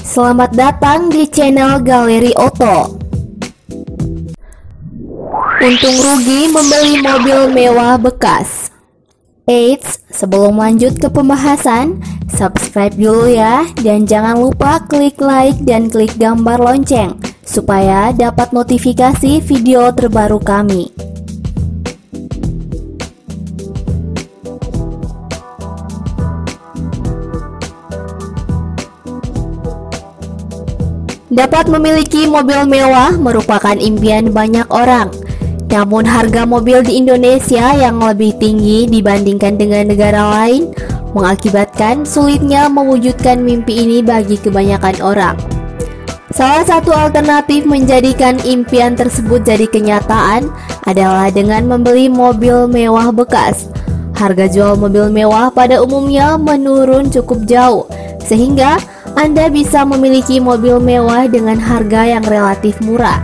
Selamat datang di channel Galeri Oto. Untung rugi membeli mobil mewah bekas. Eits, sebelum lanjut ke pembahasan, subscribe dulu ya, dan jangan lupa klik like dan klik gambar lonceng supaya dapat notifikasi video terbaru kami. Dapat memiliki mobil mewah merupakan impian banyak orang. Namun harga mobil di Indonesia yang lebih tinggi dibandingkan dengan negara lain mengakibatkan sulitnya mewujudkan mimpi ini bagi kebanyakan orang. Salah satu alternatif menjadikan impian tersebut jadi kenyataan adalah dengan membeli mobil mewah bekas. Harga jual mobil mewah pada umumnya menurun cukup jauh, sehingga Anda bisa memiliki mobil mewah dengan harga yang relatif murah.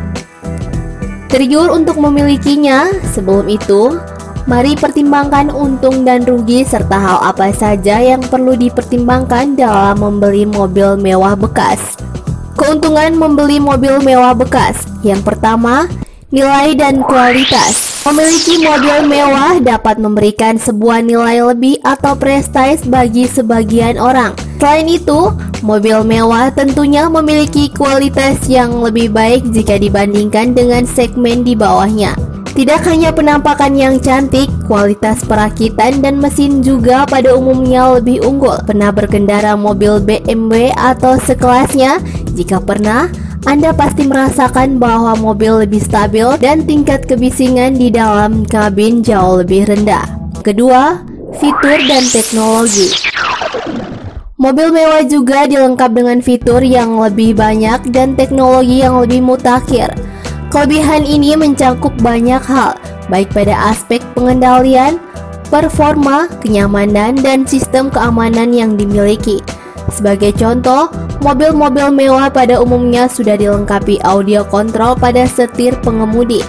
Tergiur untuk memilikinya, sebelum itu, mari pertimbangkan untung dan rugi serta hal apa saja yang perlu dipertimbangkan dalam membeli mobil mewah bekas. Keuntungan membeli mobil mewah bekas. Yang pertama, nilai dan kualitas. Memiliki mobil mewah dapat memberikan sebuah nilai lebih atau prestis bagi sebagian orang. Selain itu, mobil mewah tentunya memiliki kualitas yang lebih baik jika dibandingkan dengan segmen di bawahnya. Tidak hanya penampakan yang cantik, kualitas perakitan dan mesin juga pada umumnya lebih unggul. Pernah berkendara mobil BMW atau sekelasnya? Jika pernah, Anda pasti merasakan bahwa mobil lebih stabil dan tingkat kebisingan di dalam kabin jauh lebih rendah. Kedua, fitur dan teknologi. Mobil mewah juga dilengkapi dengan fitur yang lebih banyak dan teknologi yang lebih mutakhir. Kelebihan ini mencakup banyak hal, baik pada aspek pengendalian, performa, kenyamanan, dan sistem keamanan yang dimiliki. Sebagai contoh, mobil-mobil mewah pada umumnya sudah dilengkapi audio control pada setir pengemudi,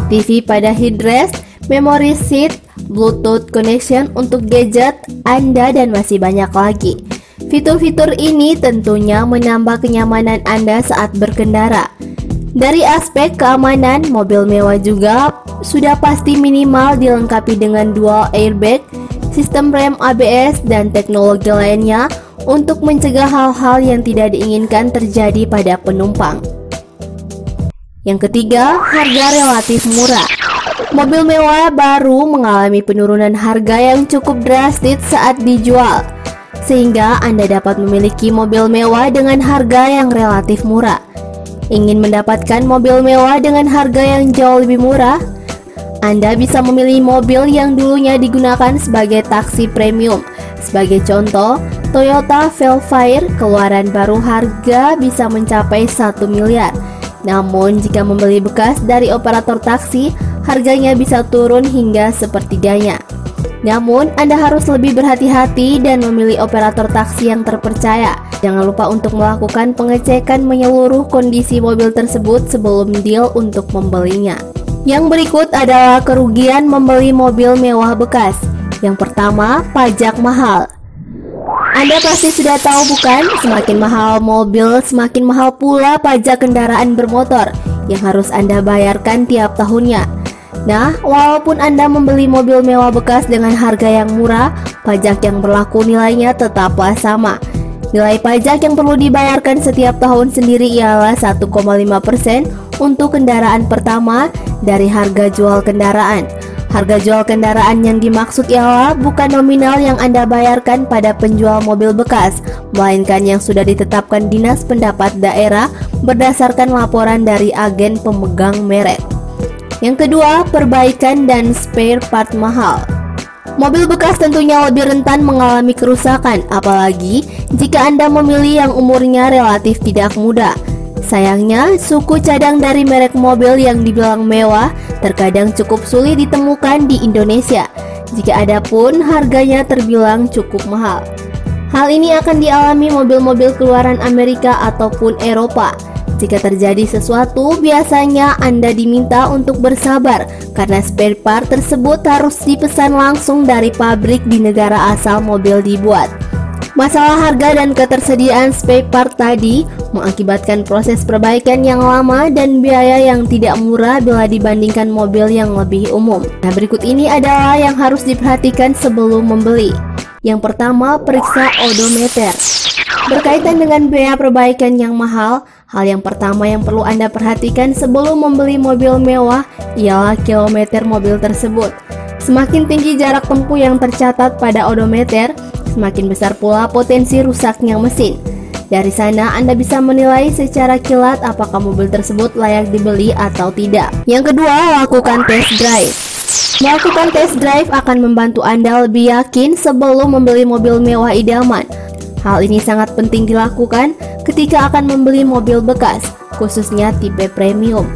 TV pada headrest, memory seat, Bluetooth connection untuk gadget Anda, dan masih banyak lagi. Fitur-fitur ini tentunya menambah kenyamanan Anda saat berkendara. Dari aspek keamanan, mobil mewah juga sudah pasti minimal dilengkapi dengan dual airbag, sistem rem ABS, dan teknologi lainnya untuk mencegah hal-hal yang tidak diinginkan terjadi pada penumpang. Yang ketiga, harga relatif murah. Mobil mewah baru mengalami penurunan harga yang cukup drastis saat dijual, sehingga Anda dapat memiliki mobil mewah dengan harga yang relatif murah. Ingin mendapatkan mobil mewah dengan harga yang jauh lebih murah? Anda bisa memilih mobil yang dulunya digunakan sebagai taksi premium. Sebagai contoh, Toyota Velfire keluaran baru harga bisa mencapai 1 miliar. Namun jika membeli bekas dari operator taksi, harganya bisa turun hingga sepertiganya. Namun Anda harus lebih berhati-hati dan memilih operator taksi yang terpercaya. Jangan lupa untuk melakukan pengecekan menyeluruh kondisi mobil tersebut sebelum deal untuk membelinya. Yang berikut adalah kerugian membeli mobil mewah bekas. Yang pertama, pajak mahal. Anda pasti sudah tahu bukan, semakin mahal mobil, semakin mahal pula pajak kendaraan bermotor yang harus Anda bayarkan tiap tahunnya. Nah, walaupun Anda membeli mobil mewah bekas dengan harga yang murah, pajak yang berlaku nilainya tetaplah sama. Nilai pajak yang perlu dibayarkan setiap tahun sendiri ialah 1,5% untuk kendaraan pertama dari harga jual kendaraan. Harga jual kendaraan yang dimaksud ialah bukan nominal yang Anda bayarkan pada penjual mobil bekas, melainkan yang sudah ditetapkan Dinas Pendapat Daerah berdasarkan laporan dari agen pemegang merek. Yang kedua, perbaikan dan spare part mahal. Mobil bekas tentunya lebih rentan mengalami kerusakan, apalagi jika Anda memilih yang umurnya relatif tidak muda. Sayangnya, suku cadang dari merek mobil yang dibilang mewah terkadang cukup sulit ditemukan di Indonesia. Jika ada pun, harganya terbilang cukup mahal. Hal ini akan dialami mobil-mobil keluaran Amerika ataupun Eropa. Jika terjadi sesuatu, biasanya Anda diminta untuk bersabar karena spare part tersebut harus dipesan langsung dari pabrik di negara asal mobil dibuat. Masalah harga dan ketersediaan spare part tadi mengakibatkan proses perbaikan yang lama dan biaya yang tidak murah bila dibandingkan mobil yang lebih umum. Nah, berikut ini adalah yang harus diperhatikan sebelum membeli. Yang pertama, periksa odometer. Berkaitan dengan biaya perbaikan yang mahal, hal yang pertama yang perlu Anda perhatikan sebelum membeli mobil mewah ialah kilometer mobil tersebut. Semakin tinggi jarak tempuh yang tercatat pada odometer, semakin besar pula potensi rusaknya mesin. Dari sana Anda bisa menilai secara kilat apakah mobil tersebut layak dibeli atau tidak. Yang kedua, lakukan test drive. Melakukan test drive akan membantu Anda lebih yakin sebelum membeli mobil mewah idaman. Hal ini sangat penting dilakukan ketika akan membeli mobil bekas, khususnya tipe premium.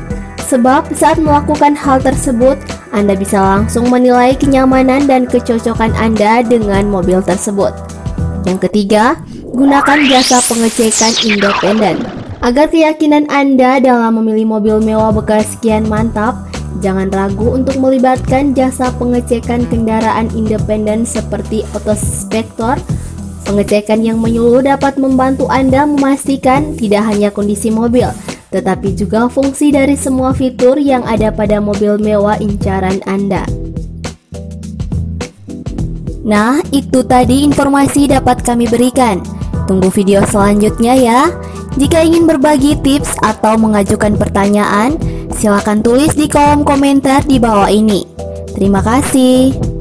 Sebab saat melakukan hal tersebut, Anda bisa langsung menilai kenyamanan dan kecocokan Anda dengan mobil tersebut. Yang ketiga, gunakan jasa pengecekan independen. Agar keyakinan Anda dalam memilih mobil mewah bekas kian mantap, jangan ragu untuk melibatkan jasa pengecekan kendaraan independen seperti Autospektor. Pengecekan yang menyeluruh dapat membantu Anda memastikan tidak hanya kondisi mobil, tetapi juga fungsi dari semua fitur yang ada pada mobil mewah incaran Anda. Nah, itu tadi informasi dapat kami berikan. Tunggu video selanjutnya ya. Jika ingin berbagi tips atau mengajukan pertanyaan, silakan tulis di kolom komentar di bawah ini. Terima kasih.